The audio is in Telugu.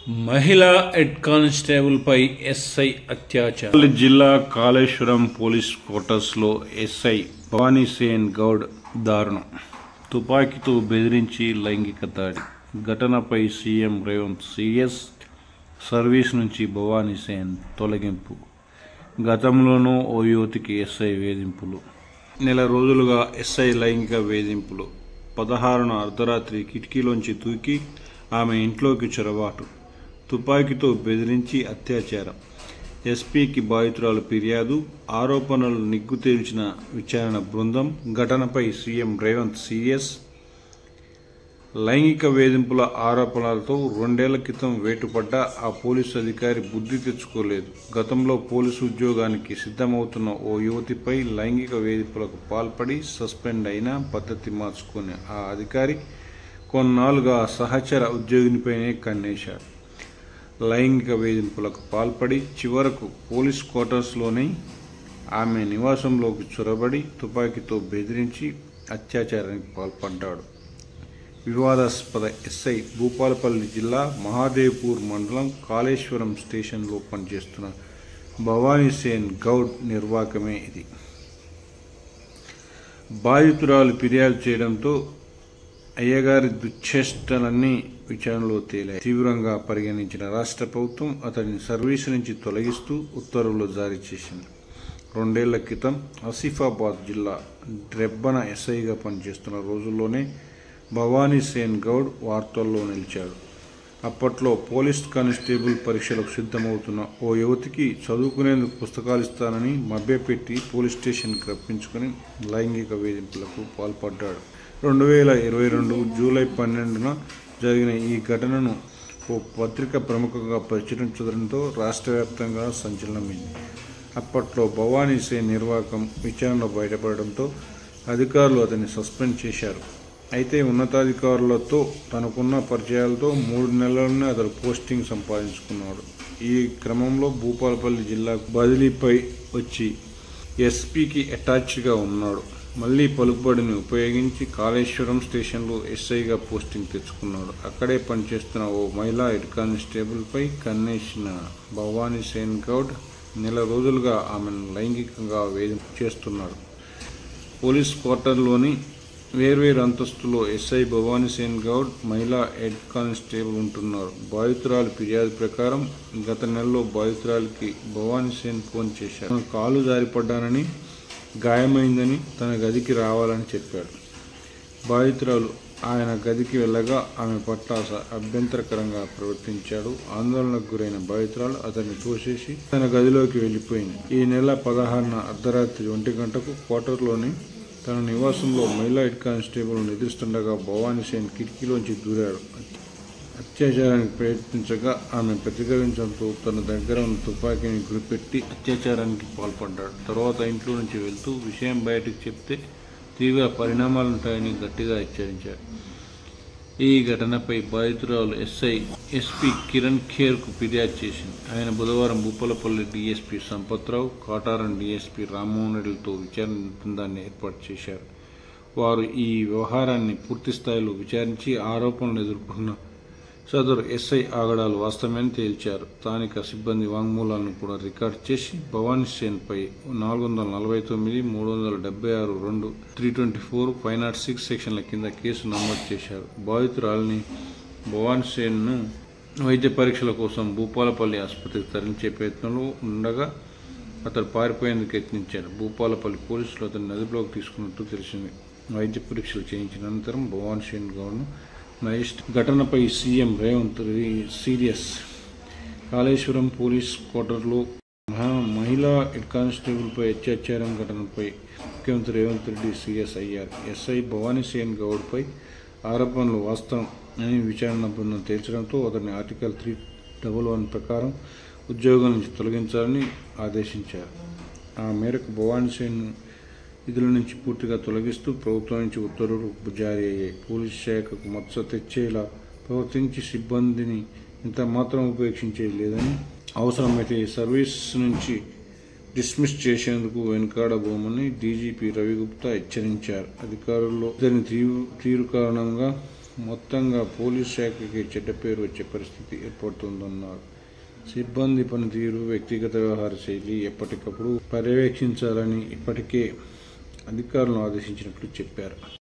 మహిళా హెడ్ కానిస్టేబుల్ పై ఎస్ఐ అత్యాచారం. జిల్లా కాళేశ్వరం పోలీస్ క్వార్టర్స్ లో ఎస్ఐ భవానీ సేన్ గౌడ్ దారుణం. తుపాకీతో బెదిరించి లైంగిక దాడి. ఘటనపై సీఎం రేవంత్ సీరియస్. సర్వీస్ నుంచి భవానీ సేన్ తొలగింపు. గతంలోనూ ఓ యువతికి ఎస్ఐ వేధింపులు. నెల రోజులుగా ఎస్ఐ లైంగిక వేధింపులు. 16న అర్ధరాత్రి కిటికీలోంచి దూకి ఆమె ఇంట్లోకి చొరబాటు. తుపాకీతో బెదిరించి అత్యాచారం. ఎస్పీకి బాధితురాలు ఫిర్యాదు. ఆరోపణలు నిగ్గు తేల్చిన విచారణ బృందం. ఘటనపై సీఎం రేవంత్ సీరియస్. లైంగిక వేధింపుల ఆరోపణలతో 2 ఏళ్ల క్రితం వేటుపడ్డ ఆ పోలీసు అధికారి బుద్ధి తెచ్చుకోలేదు. గతంలో పోలీసు ఉద్యోగానికి సిద్ధమవుతున్న ఓ యువతిపై లైంగిక వేధింపులకు పాల్పడి సస్పెండ్ అయిన పద్ధతి మార్చుకునే ఆ అధికారి కొన్నాళ్లుగా సహచర ఉద్యోగినిపైనే కన్నేశాడు. లైంగిక వేధింపులకు పాల్పడి చివరకు పోలీస్ క్వార్టర్స్లోనే ఆమె నివాసంలోకి చొరబడి తుపాకీతో బెదిరించి అత్యాచారానికి పాల్పడ్డాడు. వివాదాస్పద ఎస్ఐ భూపాలపల్లి జిల్లా మహాదేవ్పూర్ మండలం కాళేశ్వరం స్టేషన్లో పనిచేస్తున్న భవానీ సేన్ గౌడ్ నిర్వాకమే ఇది. బాధితురాలు ఫిర్యాదు చేయడంతో అయ్యగారి దుశ్చేష్టలన్నీ విచారణలో తేలాయి. తీవ్రంగా పరిగణించిన రాష్ట్ర ప్రభుత్వం అతడిని సర్వీసు నుంచి తొలగిస్తూ ఉత్తర్వులు జారీ చేసింది. 2 ఏళ్ల క్రితం ఆసిఫాబాద్ జిల్లా రెబ్బన ఎస్ఐగా పనిచేస్తున్న రోజుల్లోనే భవానీ సేన్ గౌడ్ వార్తల్లో నిలిచాడు. అప్పట్లో పోలీస్ కానిస్టేబుల్ పరీక్షలకు సిద్ధమవుతున్న ఓ యువతికి చదువుకునేందుకు పుస్తకాలు ఇస్తానని మభ్యపెట్టి పోలీస్ స్టేషన్కి రప్పించుకుని లైంగిక వేధింపులకు పాల్పడ్డాడు. 2022 జూలై 12న జరిగిన ఈ ఘటనను ఓ పత్రిక ప్రముఖంగా ప్రచురించడంతో రాష్ట్ర వ్యాప్తంగా సంచలనమైంది. అప్పట్లో భవానీ సేన్ నిర్వాకం విచారణలో బయటపడడంతో అధికారులు అతన్ని సస్పెండ్ చేశారు. అయితే ఉన్నతాధికారులతో తనకున్న పరిచయాలతో 3 నెలల్లోనే అతడు పోస్టింగ్ సంపాదించుకున్నాడు. ఈ క్రమంలో భూపాలపల్లి జిల్లాకు బదిలీపై వచ్చి ఎస్పీకి అటాచ్డ్గా ఉన్నాడు. మళ్లీ పలుకుబడిని ఉపయోగించి కాళేశ్వరం స్టేషన్లో ఎస్ఐగా పోస్టింగ్ తెచ్చుకున్నాడు. అక్కడే పనిచేస్తున్న ఓ మహిళా హెడ్ కానిస్టేబుల్పై కన్నేసిన భవానీ సేన్ గౌడ్ నెల రోజులుగా ఆమెను లైంగికంగా వేధింపు చేస్తున్నాడు. పోలీస్ క్వార్టర్లోని వేర్వేరు అంతస్తులో ఎస్ఐ భవానీ సేన్ గౌడ్ మహిళా హెడ్ కానిస్టేబుల్ ఉంటున్నారు. బాధితురాలు ఫిర్యాదు ప్రకారం గత నెలలో బాధితురాలికి భవానీ సేన్ ఫోన్ చేశాడు. కాలు జారిపడ్డానని, గాయమైందని తన గదికి రావాలని చెప్పాడు. బాధితురాలు ఆయన గదికి వెళ్ళగా ఆమె పట్ల అభ్యంతరకరంగా ప్రవర్తించాడు. ఆందోళనకు గురైన బాధితురాలు అతన్ని తోసేసి తన గదిలోకి వెళ్ళిపోయింది. ఈ నెల 16న అర్ధరాత్రి 1 గంటకు క్వార్టర్లోని తన నివాసంలో మహిళా హెడ్ కానిస్టేబుల్ ఎదురుస్తుండగా భవానీ సేన్ కిటికీలోంచి దూరాడు. అత్యాచారానికి ప్రయత్నించగా ఆమె ప్రతిఘటించడంతో తన దగ్గర ఉన్న తుపాకీని గురిపెట్టి అత్యాచారానికి పాల్పడ్డాడు. తర్వాత ఇంట్లో నుంచి వెళ్తూ విషయం బయటకు చెప్తే తీవ్ర పరిణామాలుంటాయని గట్టిగా హెచ్చరించాడు. ఈ ఘటనపై బాధితురాలు ఎస్పీ కిరణ్ ఖేర్కు ఫిర్యాదు చేసింది. ఆయన బుధవారం భూపాలపల్లి డీఎస్పీ సంపత్రావు, కాటారం డీఎస్పీ రామ్మోహన్ రెడ్డిలతో విచారణ బృందాన్ని ఏర్పాటు చేశారు. వారు ఈ వ్యవహారాన్ని పూర్తిస్థాయిలో విచారించి ఆరోపణలు ఎదుర్కొన్న సదరు ఎస్ఐ ఆగడాలు వాస్తవమని తేల్చారు. స్థానిక సిబ్బంది వాంగ్మూలాలను కూడా రికార్డు చేసి భవానీ సేన్పై 449, 376, 2, 324, 506 సెక్షన్ల కింద కేసు నమోదు చేశారు. బాధితురాలిని భవానీ సేన్ను వైద్య పరీక్షల కోసం భూపాలపల్లి ఆసుపత్రికి తరలించే ప్రయత్నంలో ఉండగా అతడు పారిపోయేందుకు యత్నించాడు. భూపాలపల్లి పోలీసులు అతన్ని అదుపులోకి తీసుకున్నట్టు తెలిసింది. వైద్య పరీక్షలు చేయించిన అనంతరం భవానీ సేన్ గౌడ్ను ఘటనపై CM Revanth serious. Kaleshwaram police క్వార్టర్లో మహిళా హెడ్ కానిస్టేబుల్పై అత్యాచారం ఘటనపై ముఖ్యమంత్రి రేవంత్ రెడ్డి సీరియస్ అయ్యారు. ఎస్ఐ భవానీ సేన్ గౌడ్పై ఆరోపణలు వాస్తవం అని విచారణ బృందం తేల్చడంతో అతన్ని ఆర్టికల్ 311 ప్రకారం ఉద్యోగం నుంచి తొలగించాలని ఆదేశించారు. ఆ మేరకు భవానీ సేన్ విధుల నుంచి పూర్తిగా తొలగిస్తూ ప్రభుత్వం నుంచి ఉత్తర్వులు జారీ అయ్యాయి. పోలీసు శాఖకు మచ్చ తెచ్చేలా ప్రవర్తించి సిబ్బందిని ఇంత మాత్రం ఉపేక్షించేది లేదని, అవసరమైతే సర్వీస్ నుంచి డిస్మిస్ చేసేందుకు వెనుకాడబోమని డీజీపీ రవిగుప్తా హెచ్చరించారు. అధికారుల్లో ఇతని తీరు కారణంగా మొత్తంగా పోలీస్ శాఖకి చెడ్డ పేరు వచ్చే పరిస్థితి ఏర్పడుతుందన్నారు. సిబ్బంది పనితీరు, వ్యక్తిగత వ్యవహార శైలి ఎప్పటికప్పుడు పర్యవేక్షించాలని ఇప్పటికే అధికారులను ఆదేశించినట్లు చెప్పారు.